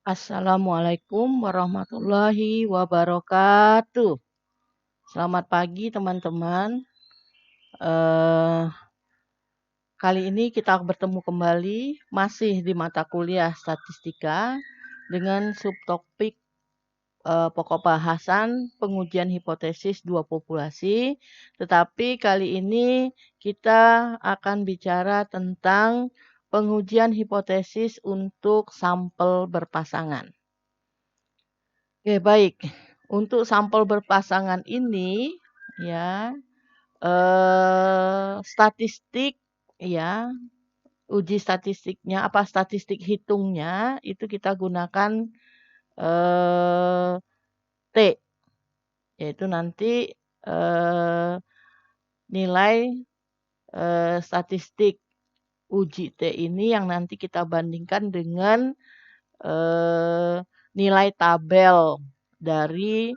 Assalamualaikum warahmatullahi wabarakatuh. Selamat pagi teman-teman. Eh, Kali ini kita bertemu kembali masih di mata kuliah statistika dengan subtopik pokok bahasan pengujian hipotesis dua populasi. Tetapi kali ini kita akan bicara tentang pengujian hipotesis untuk sampel berpasangan. Oke, baik. Untuk sampel berpasangan ini, ya, statistik, ya, uji statistiknya, statistik hitungnya, itu kita gunakan eh, T, yaitu nanti eh, nilai statistik uji T ini yang nanti kita bandingkan dengan eh, nilai tabel dari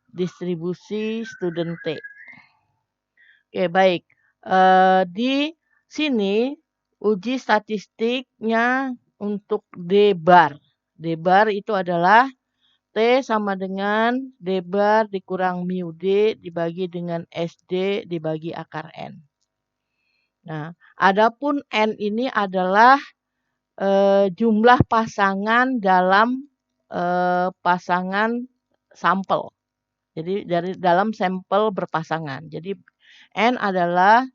distribusi student T. Oke, baik. Di sini uji statistiknya untuk D bar. D bar itu adalah T sama dengan D bar dikurang mu D dibagi dengan SD dibagi akar N. Nah, adapun N ini adalah jumlah pasangan dalam pasangan sampel. Jadi dari dalam sampel berpasangan. Jadi N adalah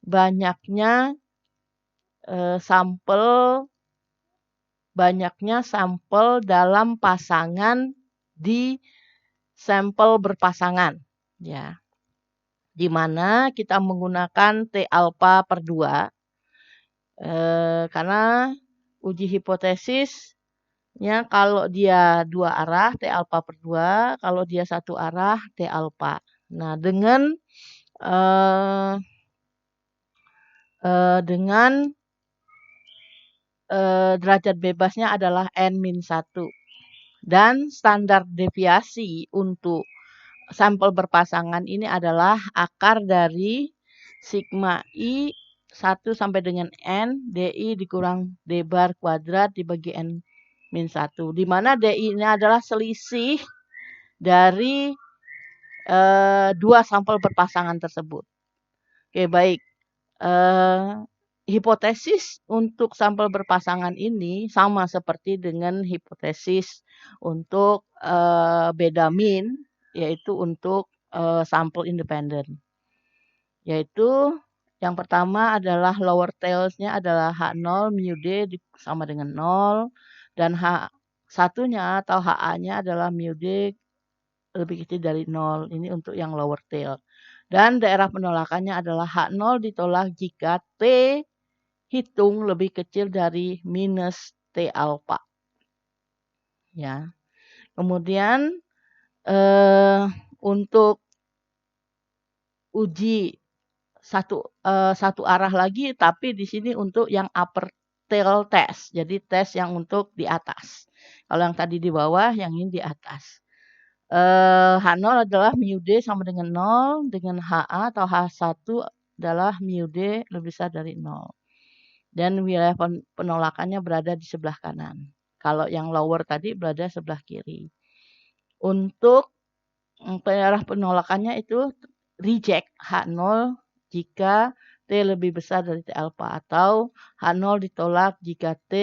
banyaknya sampel dalam pasangan di sampel berpasangan, ya. Di mana kita menggunakan T alpha per 2 karena uji hipotesisnya kalau dia dua arah T alpha per 2, kalau dia satu arah T alpha. Nah, dengan derajat bebasnya adalah N-1. Dan standar deviasi untuk sampel berpasangan ini adalah akar dari sigma I 1 sampai dengan N, DI dikurang D bar kuadrat dibagi N-1. Di mana DI ini adalah selisih dari dua sampel berpasangan tersebut. Oke, baik. Hipotesis untuk sampel berpasangan ini sama seperti dengan hipotesis untuk beda mean, yaitu untuk sampel independen. Yaitu yang pertama adalah lower tails-nya adalah H0 mu D sama dengan 0 dan H1-nya atau HA-nya adalah mu D lebih kecil dari 0. Ini untuk yang lower tail. Dan daerah penolakannya adalah H0 ditolak jika T hitung lebih kecil dari minus T alpha. Ya. Kemudian untuk uji satu arah lagi, tapi di sini untuk yang upper tail test. Jadi tes yang untuk di atas. Kalau yang tadi di bawah, yang ini di atas. H0 adalah mu D sama dengan 0, dengan HA atau H1 adalah mu D lebih besar dari 0. Dan wilayah penolakannya berada di sebelah kanan. Kalau yang lower tadi berada sebelah kiri. Untuk daerah penolakannya itu reject H0 jika T lebih besar dari T alpha atau H0 ditolak jika T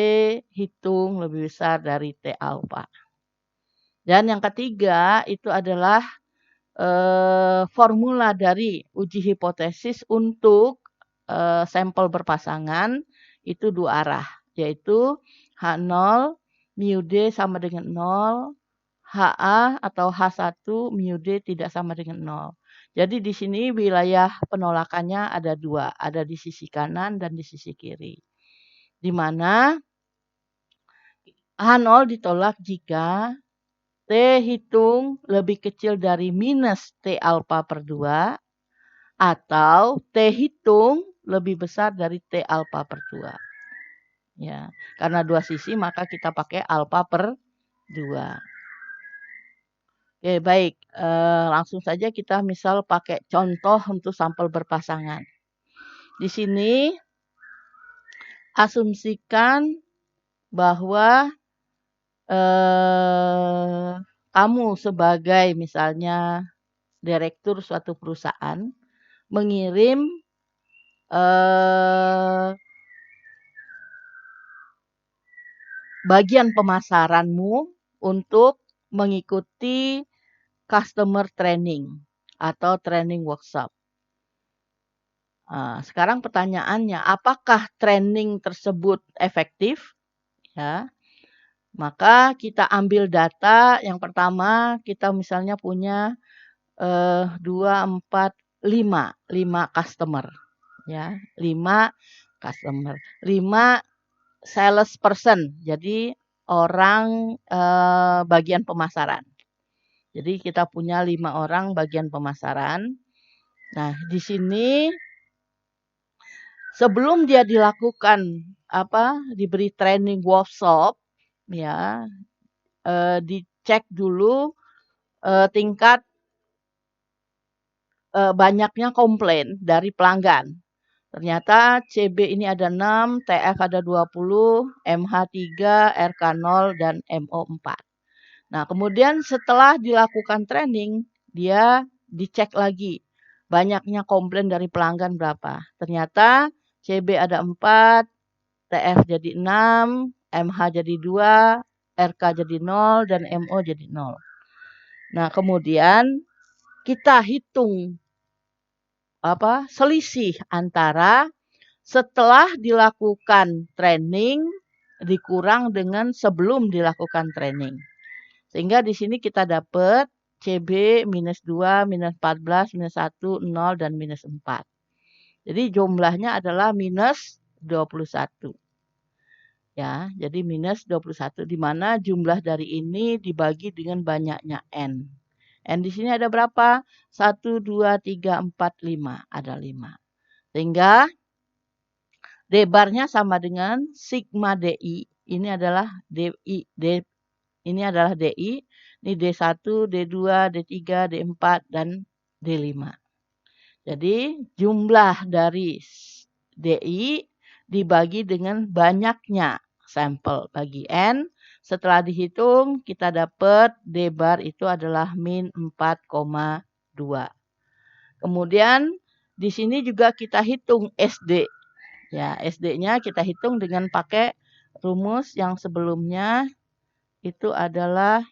hitung lebih besar dari T alpha. Dan yang ketiga itu adalah formula dari uji hipotesis untuk sampel berpasangan itu dua arah, yaitu H0 mu D sama dengan 0, HA atau H1 mu D tidak sama dengan 0. Jadi di sini wilayah penolakannya ada dua, ada di sisi kanan dan di sisi kiri. Di mana H0 ditolak jika T hitung lebih kecil dari minus T alpha per 2 atau T hitung lebih besar dari T alpha per 2. Ya, karena dua sisi maka kita pakai alpha per 2. Oke, baik. Langsung saja kita misal pakai contoh untuk sampel berpasangan. Di sini asumsikan bahwa kamu sebagai misalnya direktur suatu perusahaan mengirim bagian pemasaranmu untuk mengikuti customer training atau training workshop. Sekarang pertanyaannya, apakah training tersebut efektif? Ya, maka kita ambil data. Yang pertama, kita misalnya punya 2, 4, 5 customer, ya, 5 customer, 5 salesperson. Jadi orang bagian pemasaran. Jadi kita punya 5 orang bagian pemasaran. Nah, di sini sebelum dia dilakukan diberi training workshop, ya, dicek dulu tingkat banyaknya komplain dari pelanggan. Ternyata CB ini ada 6, TF ada 20, MH 3, RK 0, dan MO 4. Nah, kemudian setelah dilakukan training, dia dicek lagi banyaknya komplain dari pelanggan berapa. Ternyata CB ada 4, TF jadi 6, MH jadi 2, RK jadi 0, dan MO jadi 0. Nah, kemudian kita hitung selisih antara setelah dilakukan training dikurang dengan sebelum dilakukan training. Sehingga di sini kita dapat CB minus 2, minus 14, minus 1, 0, dan minus 4. Jadi jumlahnya adalah minus 21. Ya, jadi minus 21, di mana jumlah dari ini dibagi dengan banyaknya N. N di sini ada berapa? 1, 2, 3, 4, 5. Ada 5. Sehingga D-barnya sama dengan sigma DI. Ini adalah DI. Ini adalah DI. Ini D1, D2, D3, D4, dan D5. Jadi jumlah dari DI dibagi dengan banyaknya sampel bagi N. Setelah dihitung kita dapat D-bar itu adalah min 4,2. Kemudian di sini juga kita hitung SD. Ya, SD-nya kita hitung dengan pakai rumus yang sebelumnya itu adalah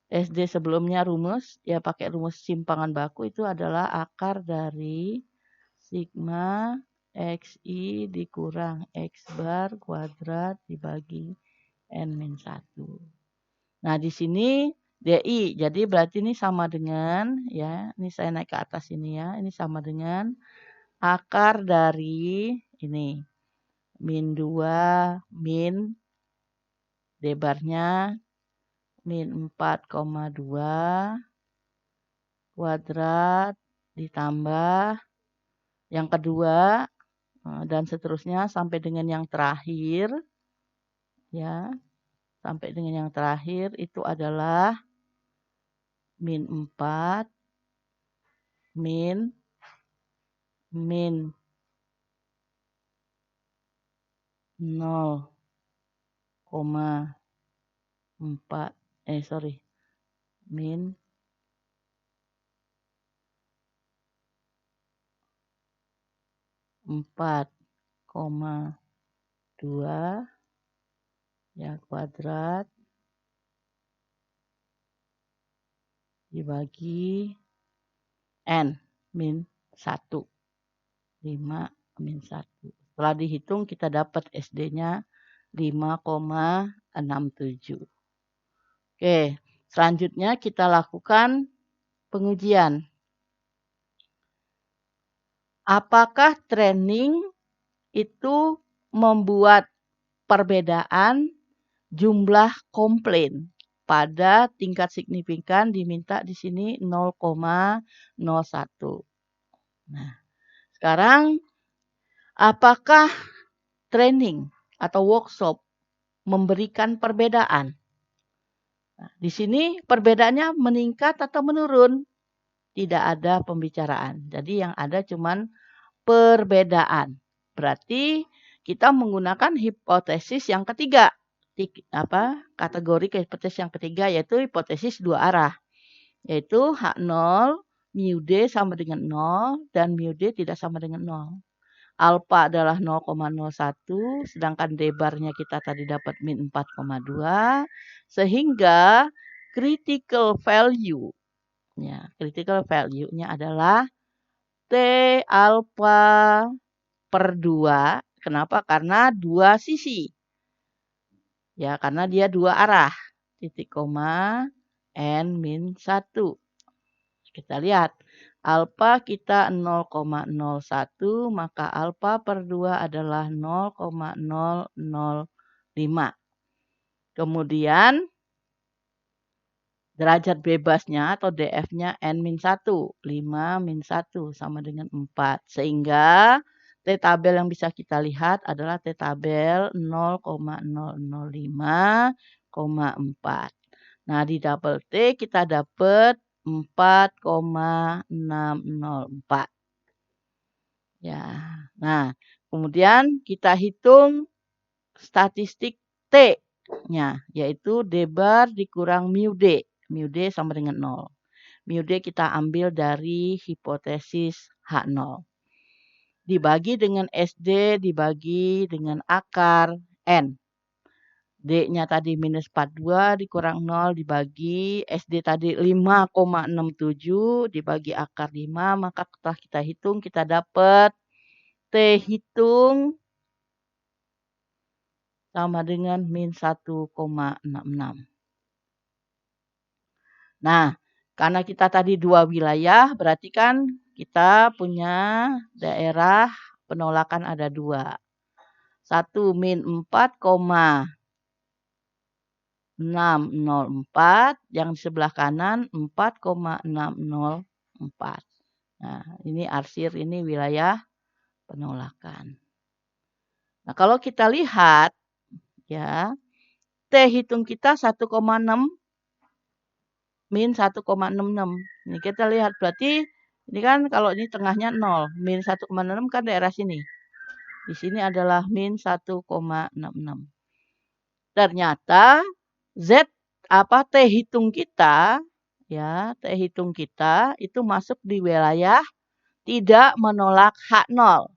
SD sebelumnya rumus, ya pakai rumus simpangan baku itu adalah akar dari sigma XI dikurang X bar kuadrat dibagi N-1. Nah, di sini DI, jadi berarti ini sama dengan, ya, ini saya naik ke atas ini ya, ini sama dengan akar dari ini, min 2, min D-barnya min 4,2 kuadrat ditambah yang kedua dan seterusnya sampai dengan yang terakhir, ya, sampai dengan yang terakhir itu adalah min 4 min 0,4 min 4,2 ya kuadrat dibagi N min 1. 5 min 1. Setelah dihitung kita dapat SD-nya 5,67. Oke, selanjutnya kita lakukan pengujian. Apakah training itu membuat perbedaan jumlah komplain pada tingkat signifikan diminta di sini 0,01. Nah, sekarang apakah training atau workshop memberikan perbedaan? Nah, di sini perbedaannya meningkat atau menurun? Tidak ada pembicaraan. Jadi yang ada cuman perbedaan. Berarti kita menggunakan hipotesis yang ketiga. Kategori hipotesis yang ketiga yaitu hipotesis dua arah. Yaitu H0 mu D sama dengan 0 dan mu D tidak sama dengan 0. Alfa adalah 0,01 sedangkan D barnya kita tadi dapat min 4,2 sehingga critical value nya adalah T alfa per 2. Kenapa? Karena dua sisi. Ya, karena dia dua arah. Titik koma N min 1. Kita lihat. Alfa kita 0,01, maka alfa per 2 adalah 0,005. Kemudian derajat bebasnya atau DF-nya N-1. 5 min 1 sama dengan 4. Sehingga T tabel yang bisa kita lihat adalah T tabel 0,005,4. Nah, di double T kita dapat 4,604. Ya. Nah, kemudian kita hitung statistik T-nya, yaitu D bar dikurang mu D. Mu D sama dengan 0. Mu D kita ambil dari hipotesis H0. Dibagi dengan SD, dibagi dengan akar N. D-nya tadi minus 42 dikurang 0 dibagi SD tadi 5,67 dibagi akar 5. Maka setelah kita hitung kita dapat T hitung sama dengan min 1,66. Nah, karena kita tadi dua wilayah berarti kan kita punya daerah penolakan ada dua. 1 min 4,604, yang di sebelah kanan 4,604. Nah, ini arsir, ini wilayah penolakan. Nah, kalau kita lihat, ya, T hitung kita 1,6 min 1,66. Ini kita lihat, berarti ini kan kalau ini tengahnya 0. Min 1,66 kan daerah sini. Di sini adalah min 1,66. Ternyata T hitung kita, ya, T hitung kita itu masuk di wilayah tidak menolak H0.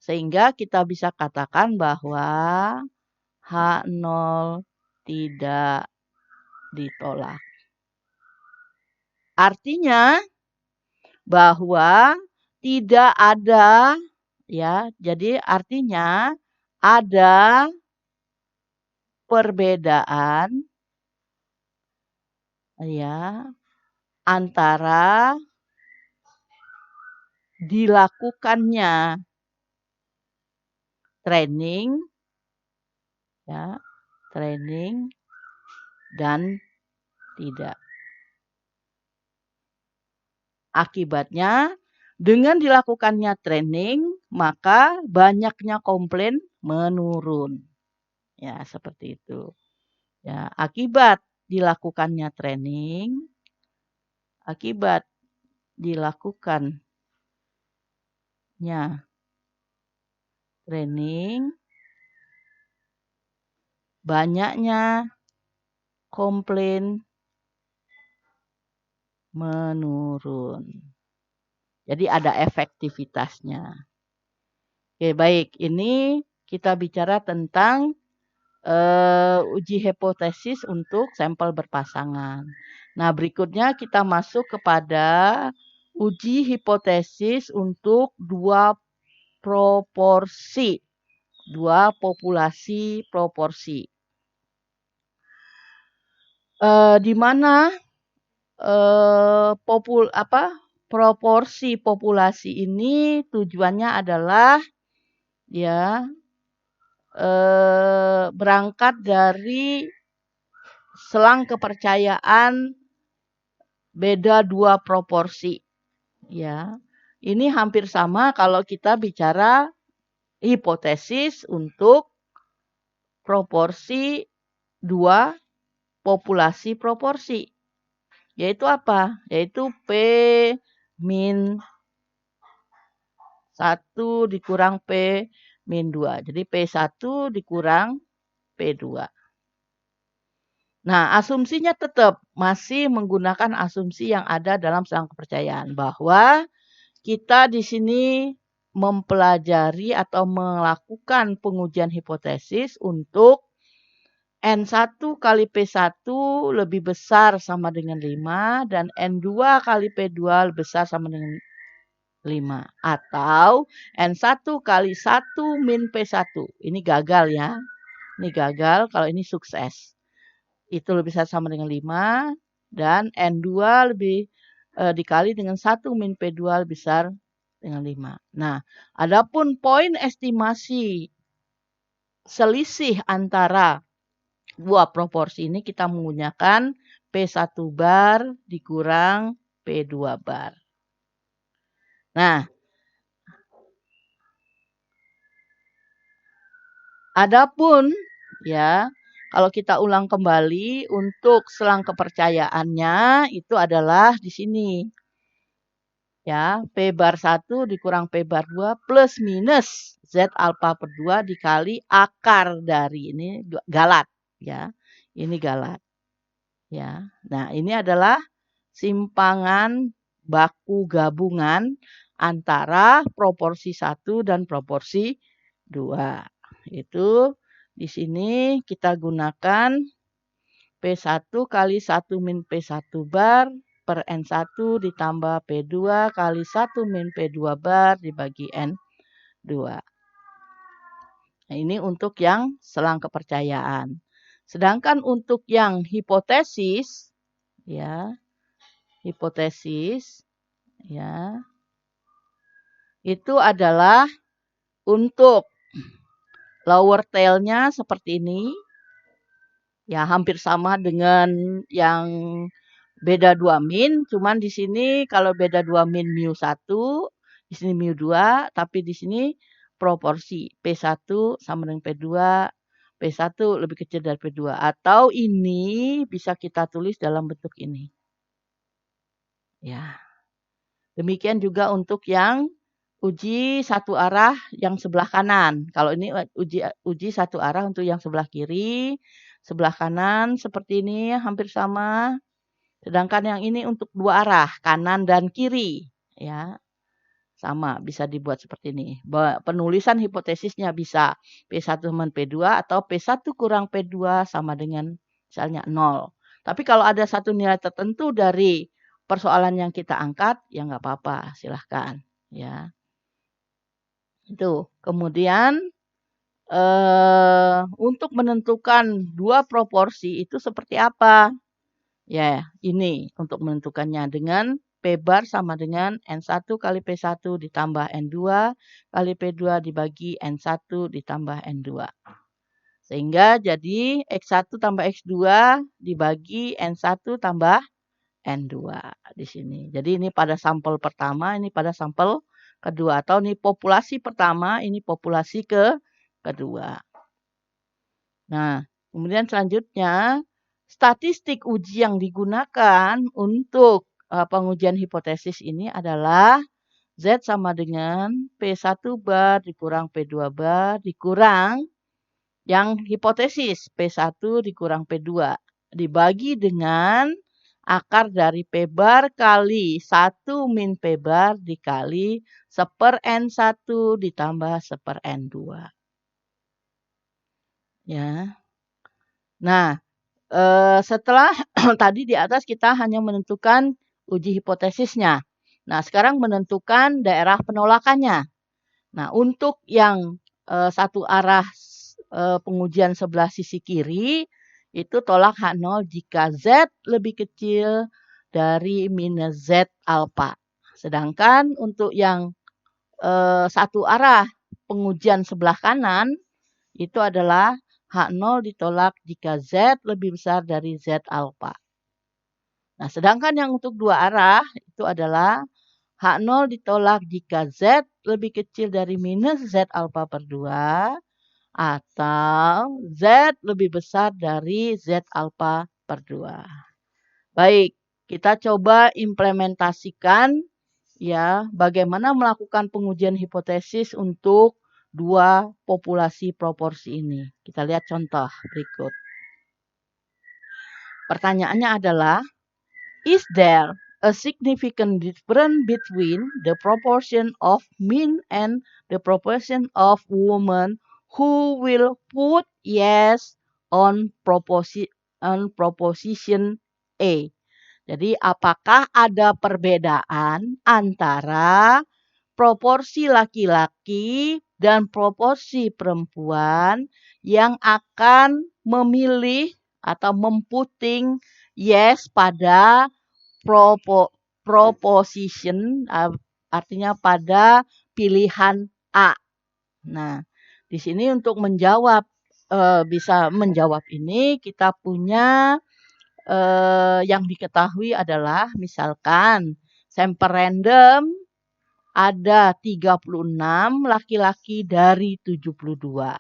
Sehingga kita bisa katakan bahwa H0 tidak ditolak. Artinya bahwa tidak ada, ya, jadi artinya ada perbedaan, ya, antara dilakukannya training, ya, training dan tidak. Akibatnya dengan dilakukannya training maka banyaknya komplain menurun. Ya, seperti itu. Ya, akibat dilakukannya training, banyaknya komplain menurun. Jadi ada efektivitasnya. Oke, baik. Ini kita bicara tentang uji hipotesis untuk sampel berpasangan. Nah, berikutnya kita masuk kepada uji hipotesis untuk dua populasi proporsi. Di mana proporsi populasi ini tujuannya adalah, ya, berangkat dari selang kepercayaan beda dua proporsi. Ya, ini hampir sama kalau kita bicara hipotesis untuk proporsi dua populasi proporsi. Yaitu apa? Yaitu P min 1 dikurang P min 2. Jadi P1 dikurang P2. Nah, asumsinya tetap masih menggunakan asumsi yang ada dalam selang kepercayaan. Bahwa kita di sini mempelajari atau melakukan pengujian hipotesis untuk N1 kali P1 lebih besar sama dengan 5 dan N2 kali P2 lebih besar sama dengan 5. Atau N1 kali 1 min P1. Ini gagal ya. Ini gagal, kalau ini sukses. Itu lebih besar sama dengan 5 dan N2 lebih dikali dengan 1 min P2 lebih besar dengan 5. Nah, adapun poin estimasi selisih antara dua proporsi ini kita menggunakan P1 bar dikurang P2 bar. Nah, adapun ya, kalau kita ulang kembali untuk selang kepercayaannya itu adalah di sini. Ya, P bar 1 dikurang P bar 2 plus minus Z alfa per 2 dikali akar dari ini galat ya. Ini galat. Ya. Nah, ini adalah simpangan baku gabungan antara proporsi 1 dan proporsi 2. Itu di sini kita gunakan P1 kali 1 min P1 bar per N1 ditambah P2 kali 1 min P2 bar dibagi N2. Nah, ini untuk yang selang kepercayaan. Sedangkan untuk yang hipotesis, ya, hipotesis, ya, itu adalah untuk lower tail-nya seperti ini, ya hampir sama dengan yang beda 2 min, cuman di sini kalau beda 2 min mu 1, di sini mu 2, tapi di sini proporsi P1 sama dengan P2, P1 lebih kecil dari P2. Atau ini bisa kita tulis dalam bentuk ini. Ya. Demikian juga untuk yang uji satu arah yang sebelah kanan. Kalau ini uji satu arah untuk yang sebelah kiri, sebelah kanan seperti ini hampir sama. Sedangkan yang ini untuk dua arah, kanan dan kiri, ya. Sama, bisa dibuat seperti ini. Penulisan hipotesisnya bisa P1 sama P2 atau P1 kurang P2 sama dengan misalnya 0. Tapi kalau ada satu nilai tertentu dari persoalan yang kita angkat, ya nggak apa-apa, silahkan. Ya. Itu. Kemudian untuk menentukan dua proporsi itu seperti apa? Ya, ini untuk menentukannya dengan P bar sama dengan N1 kali P1 ditambah N2 kali P2 dibagi N1 ditambah N2. Sehingga jadi X1 tambah X2 dibagi N1 tambah N2 di sini. Jadi ini pada sampel pertama, ini pada sampel kedua. Atau ini populasi pertama, ini populasi kedua. Nah, kemudian selanjutnya statistik uji yang digunakan untuk pengujian hipotesis ini adalah Z sama dengan P1 bar dikurang P2 bar dikurang yang hipotesis P1 dikurang P2 dibagi dengan akar dari P bar kali 1 min P bar dikali 1/N1 ditambah 1/N2. Ya. Nah, setelah tadi di atas kita hanya menentukan uji hipotesisnya. Nah, sekarang menentukan daerah penolakannya. Nah, untuk yang satu arah pengujian sebelah sisi kiri, itu tolak H0 jika Z lebih kecil dari minus Z alfa. Sedangkan untuk yang satu arah pengujian sebelah kanan, itu adalah H0 ditolak jika Z lebih besar dari Z alfa. Nah, sedangkan yang untuk dua arah itu adalah H0 ditolak jika Z lebih kecil dari minus Z alfa per 2 atau Z lebih besar dari Z alfa per 2. Baik, kita coba implementasikan ya, bagaimana melakukan pengujian hipotesis untuk dua populasi proporsi ini. Kita lihat contoh berikut. Pertanyaannya adalah, is there a significant difference between the proportion of men and the proportion of women who will put yes on proposition A? Jadi, apakah ada perbedaan antara proporsi laki-laki dan proporsi perempuan yang akan memilih atau memputing yes pada proposition, artinya pada pilihan A. Nah, di sini untuk menjawab, bisa menjawab ini kita punya yang diketahui adalah misalkan sampel random ada 36 laki-laki dari 72.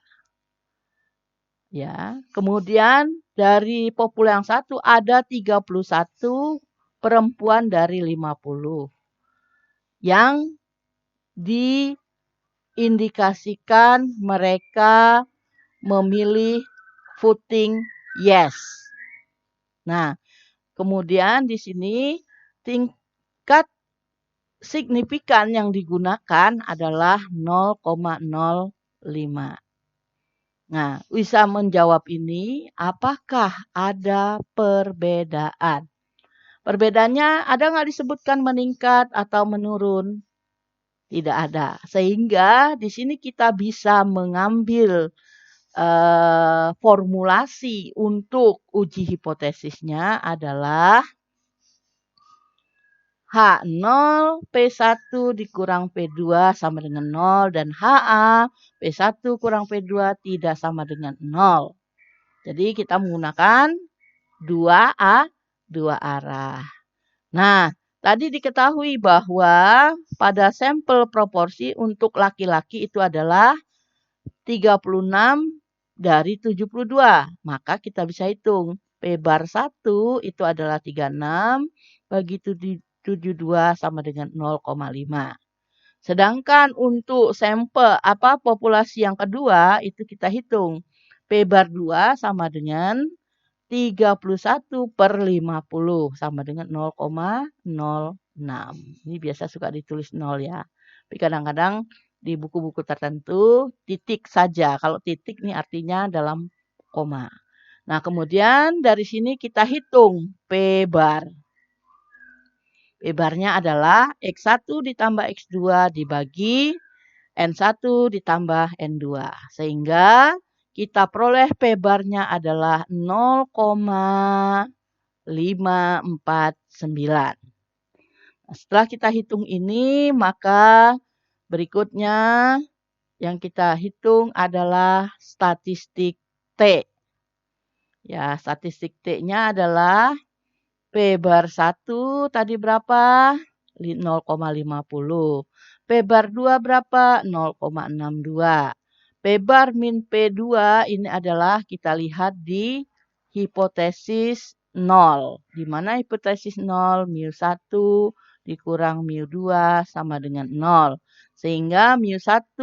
Ya, kemudian dari populasi yang satu ada 31 perempuan dari 50 yang diindikasikan mereka memilih voting yes. Nah, kemudian di sini tingkat signifikan yang digunakan adalah 0,05. Nah, bisa menjawab ini, apakah ada perbedaan? Perbedaannya ada nggak disebutkan meningkat atau menurun? Tidak ada. Sehingga di sini kita bisa mengambil formulasi untuk uji hipotesisnya adalah H0 P1 dikurang P2 sama dengan 0 dan HA P1 kurang P2 tidak sama dengan 0. Jadi kita menggunakan 2A, 2 arah. Nah, tadi diketahui bahwa pada sampel proporsi untuk laki-laki itu adalah 36 dari 72. Maka kita bisa hitung P bar 1 itu adalah 36 bagi 72 sama dengan 0,5. Sedangkan untuk sampel populasi yang kedua itu kita hitung P bar 2 sama dengan 31 per 50 sama dengan 0,06. Ini biasa suka ditulis 0 ya. Tapi kadang-kadang di buku-buku tertentu titik saja. Kalau titik ini artinya dalam koma. Nah, kemudian dari sini kita hitung P bar. P barnya adalah X1 ditambah X2 dibagi N1 ditambah N2. Sehingga kita peroleh P barnya adalah 0,549. Nah, setelah kita hitung ini, maka berikutnya yang kita hitung adalah statistik T. Ya, statistik T-nya adalah P bar 1 tadi berapa? 0,50. P bar 2 berapa? 0,62. P bar min P2 ini adalah kita lihat di hipotesis 0. Di mana hipotesis 0? Mu1 dikurang mu2 sama dengan 0. Sehingga mu1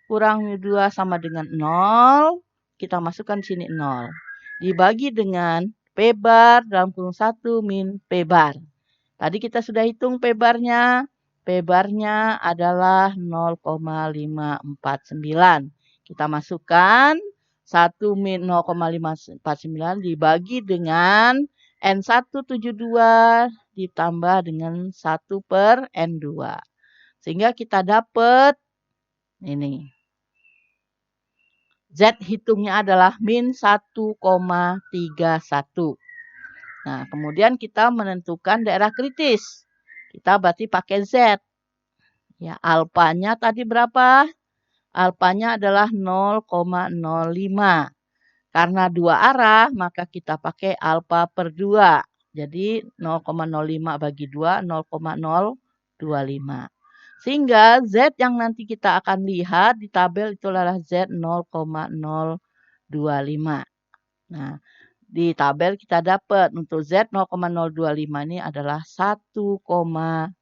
kurang mu2 sama dengan 0. Kita masukkan sini 0. Dibagi dengan P bar dalam kurung 1 min P bar. Tadi kita sudah hitung P barnya. P barnya adalah 0,549. Kita masukkan 1 min 0,549 dibagi dengan N172 ditambah dengan 1 per N2. Sehingga kita dapat ini. Z hitungnya adalah min 1,31. Nah, kemudian kita menentukan daerah kritis. Kita berarti pakai Z. Ya, alfanya tadi berapa? Alfanya adalah 0,05. Karena dua arah, maka kita pakai alfa per 2. Jadi 0,05 bagi 2, 0,025. Sehingga Z yang nanti kita akan lihat di tabel itu adalah Z 0,025. Nah, Di tabel kita dapat untuk Z 0,025 ini adalah 1,96.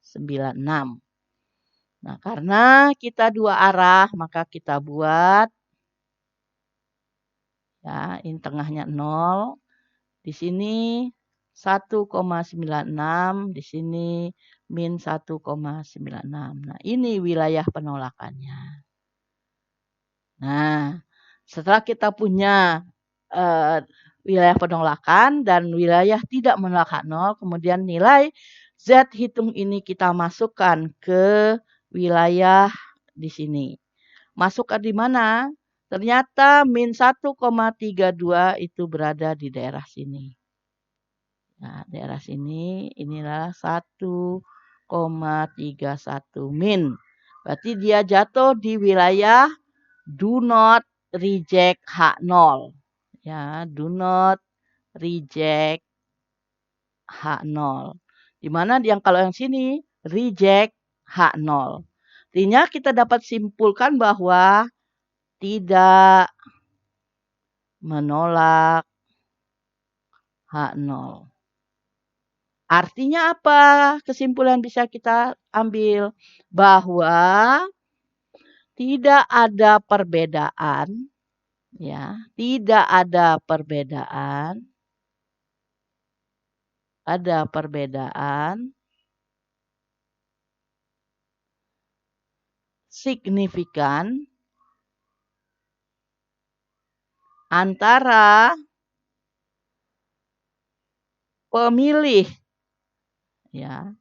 Nah, karena kita dua arah, maka kita buat, ya, ini tengahnya 0. Di sini 1,96, di sini min 1,96. Nah, ini wilayah penolakannya. Nah, setelah kita punya wilayah penolakan dan wilayah tidak menolak 0, kemudian nilai Z hitung ini kita masukkan ke wilayah di sini. Masukkan di mana? Ternyata min 1,32 itu berada di daerah sini. Nah, daerah sini inilah 1,31 min. Berarti dia jatuh di wilayah do not reject H0. Ya, do not reject H0. Dimana yang kalau yang sini reject H0. Artinya kita dapat simpulkan bahwa tidak menolak H0. Artinya apa? Kesimpulan bisa kita ambil bahwa tidak ada perbedaan, ya, tidak ada perbedaan, signifikan antara pemilih, ya,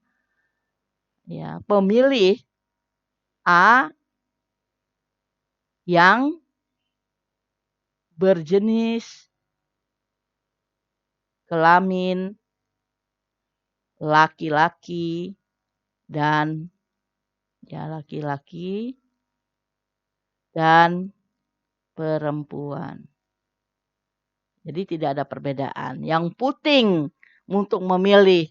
pemilih A yang berjenis kelamin laki-laki dan laki-laki dan perempuan. Jadi tidak ada perbedaan. Yang penting untuk memilih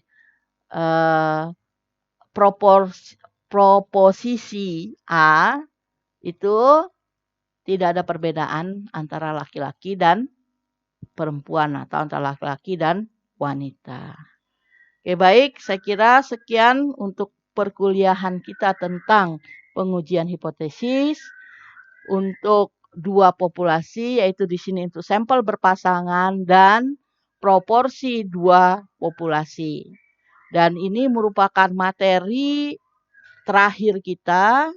proposisi A itu tidak ada perbedaan antara laki-laki dan perempuan atau antara laki-laki dan wanita. Oke, baik, saya kira sekian untuk perkuliahan kita tentang pengujian hipotesis untuk dua populasi, yaitu di sini untuk sampel berpasangan dan proporsi dua populasi. Dan ini merupakan materi terakhir kita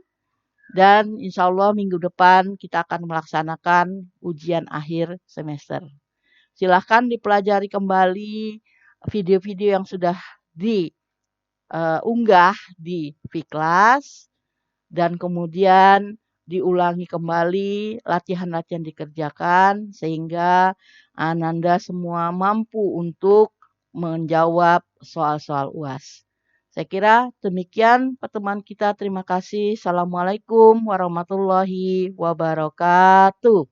dan insya Allah minggu depan kita akan melaksanakan ujian akhir semester. Silahkan dipelajari kembali video-video yang sudah diunggah di Vclass dan kemudian diulangi kembali, latihan-latihan dikerjakan sehingga Ananda semua mampu untuk menjawab soal-soal UAS. Saya kira demikian pertemuan kita. Terima kasih. Assalamualaikum warahmatullahi wabarakatuh.